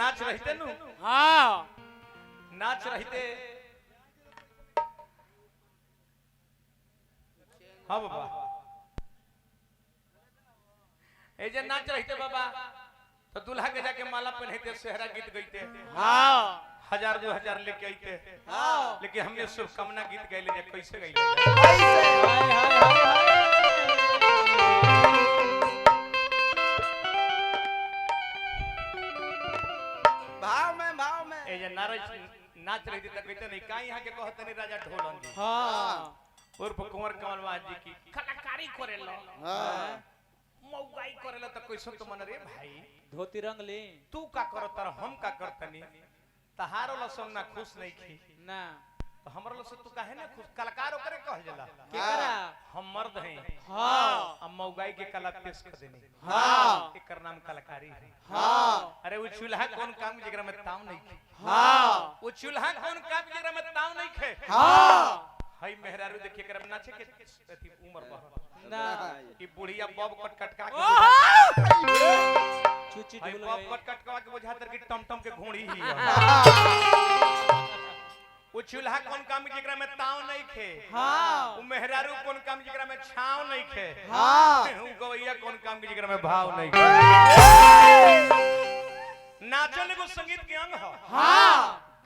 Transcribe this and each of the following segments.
नाच रहते नु हाँ नाच रहते हाँ बाबा ए जे नाच रहते बाबा तो दूल्हा के जाके माला पहनते सेहरा गीत गईते हाँ 1000-2000 लेके आईते हाँ लेकिन हमने शुभकामना गीत गाइले जे कैसे गाइले भाव में ए जे नाच रहती त कहते नहीं का यहाँ के कहते नहीं राजा ढोलन जी हाँ उर्फ कुंवर कमलवास जी की कलाकारी करेला मौगाई करेला त कैसे तो मन रे भाई धोती रंग ली तू का करत और हम का करतनी तहारो लसम ना खुश नहीं खी ना तो हमरा लसम तू काहे ना खुश कलाकार ओकरे कहल जाला केकरा हम मर्द हैं हाँ हम मौगाई के कला पेश कर देनी हाँ एकर नाम कलाकारी है हाँ अरे वो चूल्हा कौन काम जेकरा में ताव नहीं खे हाँ वो चूल्हा कौन काम जेकरा में ताव नहीं खे हाँ हई मेहरारू देखिए कर नाचे के अथी उम्र बह ना ई बुढ़िया बब कट कटका के चुची हई ढोल बब गई कट कटका के बुझा तर की टमटम के घोड़ी ही वो चूल्हा कौन काम जेकरा में ताव नहीं खे हाँ वो मेहरारू कौन काम जेकरा में छाव नहीं खे हाँ वो गवैया कौन काम जेकरा में भाव नहीं खे नाचन को संगीत के अंग हो हाँ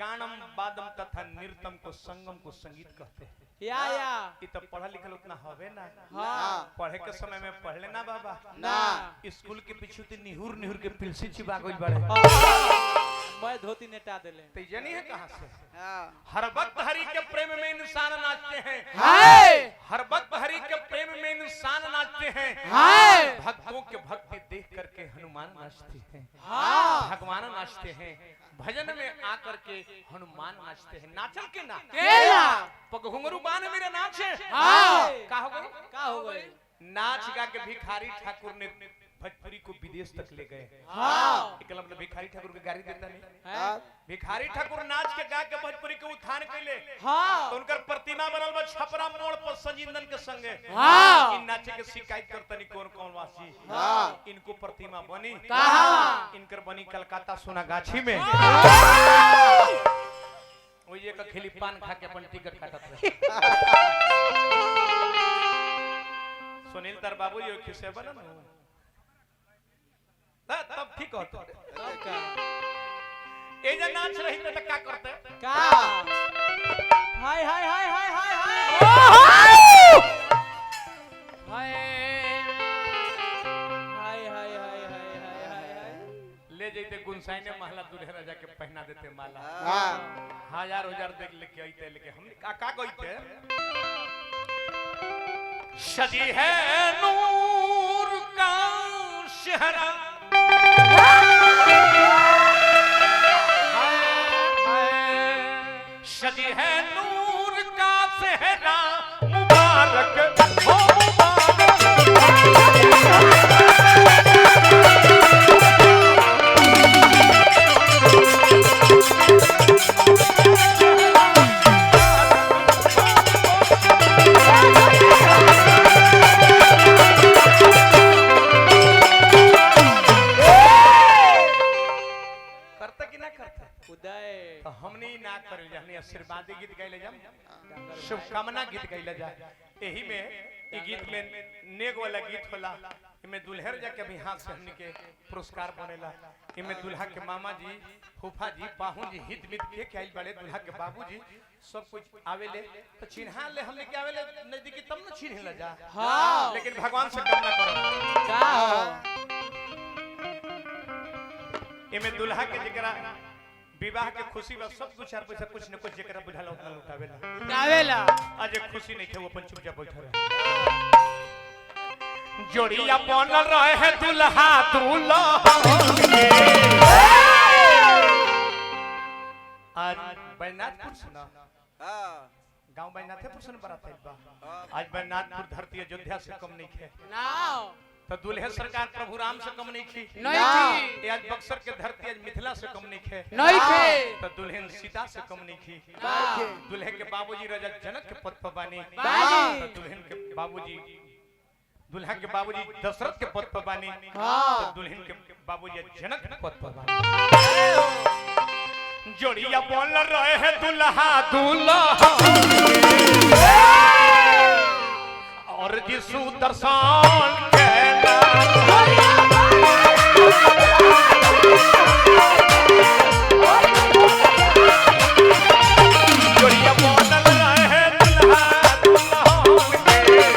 गानम वादम तथा नृत्यम को संगम को संगीत कहते हैं या ये तो पढ़ा लिखल उतना हवे ना हाँ पढ़े के समय में पढ़ लेना बाबा ना स्कूल के पीछे तो निहुर निहुर के पिलसी चिपा गइल बाड़े मैं धोती नेटा देले तो जानी है कहां से हर वक्त हरि के प्रेम में इंसान नाचते हैं हाय हर वक्त हरि के प्रेम में इंसान नाचते हैं हाय भक्तों के भक्ति देख करके हनुमान नाचते हैं हाँ भगवान नाचते हैं भजन में आकर के हनुमान नाचते हैं नाचल के ना केला पग घुंघरू बान मेरा नाचे हाँ का हो गई का हो गई नाच गा के भिखारी ठाकुर ने भोजपुरी को विदेश तक ले गए हाँ एकला मतलब भिखारी ठाकुर के गाड़ी देता नहीं हाँ भिखारी ठाकुर नाच के गा के भोजपुरी के उत्थान कैले हाँ तो उनकर प्रतिमा बनल बा छपरा मोड़ पर संजीवन के संगे हाँ इन नाचे के शिकायत करतनी कौन कौन वासी हाँ इनको प्रतिमा बनी कहाँ इनकर बनी कलकत्ता सोनागाछी में वही एक खिली पान खा के अपन टिकट काटत रहे सुनील तर बाबू जी खिसे बना ना तब ठीक होता ए जे नाच रही त का करते का हाय हाय हाय हाय हाय हाय हाय हाय हाय हाय हाय हाय ले जैते गुनसाइने महला दूल्हे राजा के पहना देते माला हाँ हजार देख लेके आइते लेके हम का कहते सजी है नूर का शहरा सजी है नूर का सेहरा मुबारक हो आशीर्वादी गीत गाइले जा शुभकामना गीत गाइले जा यही में ई गीत में नेग वाला गीत होला इमे दुल्हर जाके भी हाथ से हमनी के पुरस्कार बनेला इमे दुल्हा के मामा जी फूफा जी पाहू जी हित मित के आइल बड़े दुल्हा के बाबूजी सब कुछ आवेले तो चिन्हा ले हमने के आवेले नजदीकी तब न चिन्ह ल जा हां लेकिन भगवान से कामना करो का इमे दुल्हा के जकरा विवाह के खुशी बा सब कुछ चार पैसा कुछ न कुछ जकरा बुझाला उतना लुटावेला आज खुशी नहीं खे वो अपन चुपचाप बैठा रहे जोड़िया बनल रहे है दुल्हा दुल्हा आज बैनाथपुर सुना गांव बैनाथपुर सुन बरात बा आज बैनाथपुर धरती अयोध्या से कम नहीं खे ना तो दुल्हे सरकार प्रभु राम से कम नहीं थी नहीं थी आज बक्सर के धरती आज मिथिला से कम नहीं थे नहीं थे तो दुल्हन सीता से कम नहीं थी दुल्हे के बाबूजी राजा जनक के पद पर बानी तो दुल्हन के बाबूजी दुल्हा के बाबूजी दशरथ के पद पर बानी हाँ। तो दुल्हन के बाबूजी जनक के पद पर बानी जोड़िया बोल रहे हैं दुल्हा दुल्हा और जिसु दर्शन के जोड़िया बोल रहे हैं दुल्हा दुल्हा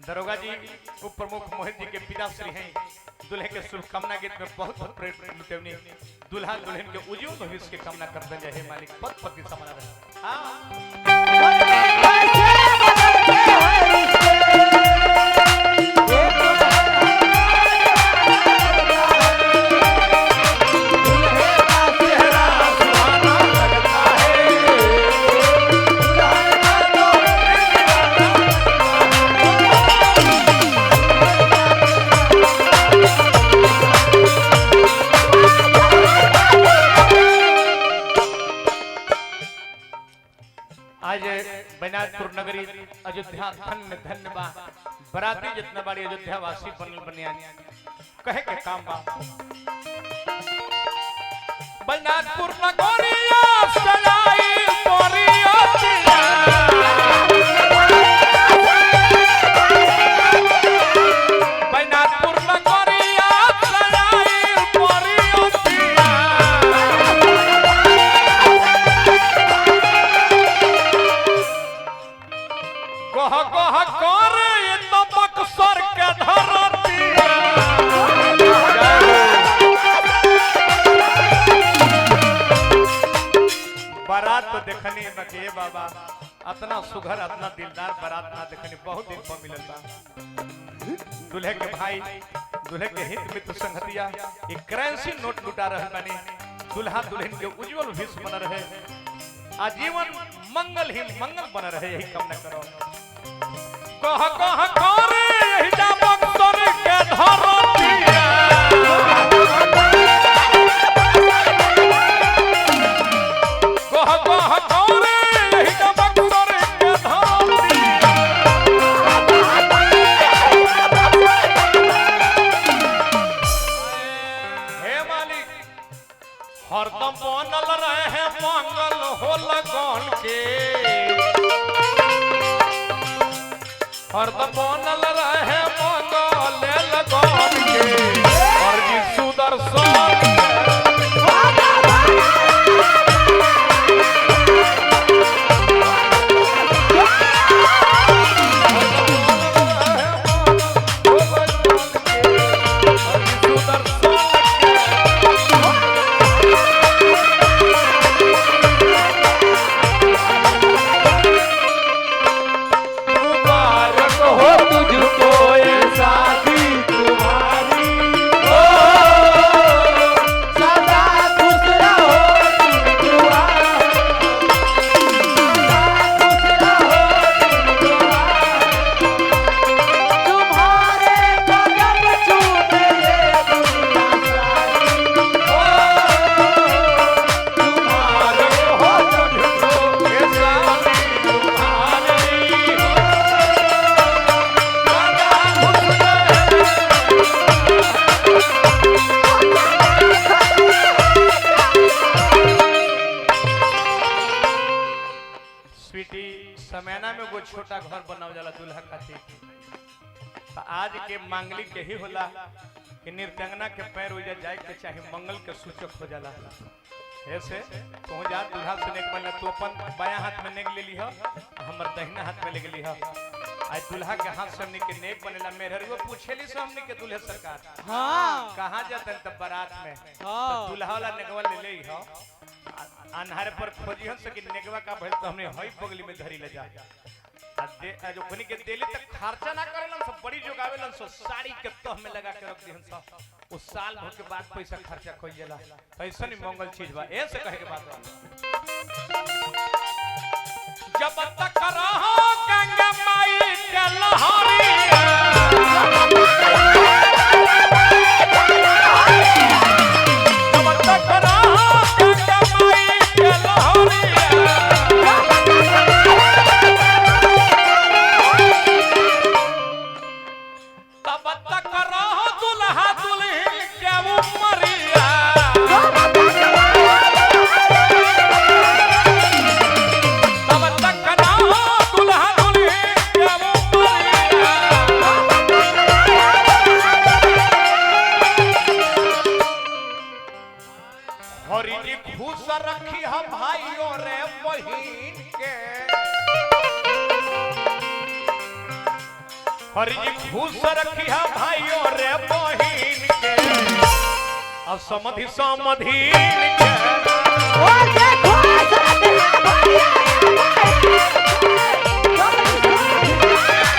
दरोगा जी उप प्रमुख मोहित जी के पिताश्री हैं दुल्हे के शुभकामना गीत में बहुत बहुत प्रेम लुटेवनी दुल्हा दुल्हन के उज्जवल भविष्य की कामना करते हैं हे मालिक पद पति समाना रहे हाँ आज बैनाथपुर नगरी अयोध्या धन्य धन्य बा बराती जितना बड़ी अयोध्या वासी बनल बनिया कहे के काम बा बैनाथपुर नगरिया सलाई पोरिया बैनाथपुर नगरिया सलाई पोरिया कह कह करे तो बक्सर के धरती बारात तो देखनी बके बाबा अतना सुघर अतना दिलदार बारात ना देखनी बहुत दिन पर मिलल बा दुल्हे के भाई दुल्हे के हित मित्र संगतिया एक करेंसी नोट लुटा रहल बानी दुल्हा दुल्हन के उज्जवल भविष्य बन रहे आजीवन मंगल ही मंगल बन रहे यही कामना करो कह कह करे यही जा बक्सर के धरती कह कह करे यही जा बक्सर के धरती हे मालिक हरदम बनल रहे मंगल हो लगन के हरदम बनल रहे मंगल लगन के और जी सुदर्शन समयना में वो छोटा घर बनाव जाला दूल्हा खातिर तो आज के मांगलिक के ही होला कि निर्तंगना के पैर उजा जाए के चाहे मंगल के सूचक हो जाला ऐसे तो जा दूल्हा से नेक बना तो अपन बायां हाथ में नेक ले ली हो हमर दाहिना हाथ में ले ली हो आज दूल्हा के हाथ से हमनी के नेक बनेला मेहरवा पूछेली से हमनी के दूल्हे सरकार हां कहां जातन तब बारात में तो दूल्हा वाला नेकवा ले ले हो अन्हार पर खोजिहन से कि नेगवा का भइल तो हमने हई बगली में धरी ले जा आ जो बनी के देली तक खर्चा ना करेलन सब बड़ी जोगावेलन सो साड़ी के तह में लगा के रख दिहन सब उस साल भर के बाद पैसा खर्चा कइल जाला ऐसा नहीं मंगल चीज बा ऐसे कहे के बात बा जब तक रहो गंगा माई के लहरिया जब तक रहो गंगा माई के लहरिया तब तक रहो दुल्हा दुल्हन के उमरिया तब तक रहो दुल्हा दुल्हन के उमरिया हरि जी खुश रखी हम भाइयों रे बहिन के हरि जी खुश रखी है भाइयों रे बहिन के अब समधि समधीन के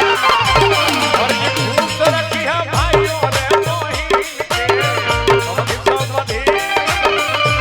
हरि जी खुश रखी है भाइयों रे बहिन के समधि समधीन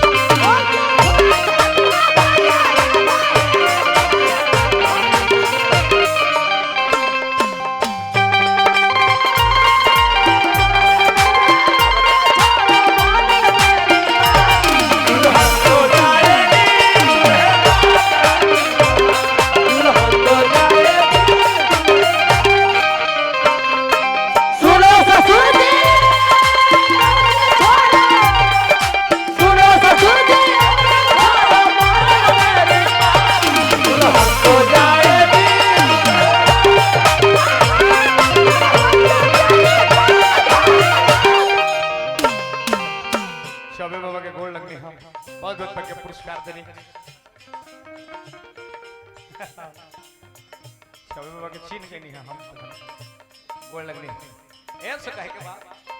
शबे बाबा के गोड़ लगनी हम बहुत बहुत के पुरस्कार देनी शबे बाबा के छीन के नहीं हम गोड़ लगनी ऐसे कहे के बाद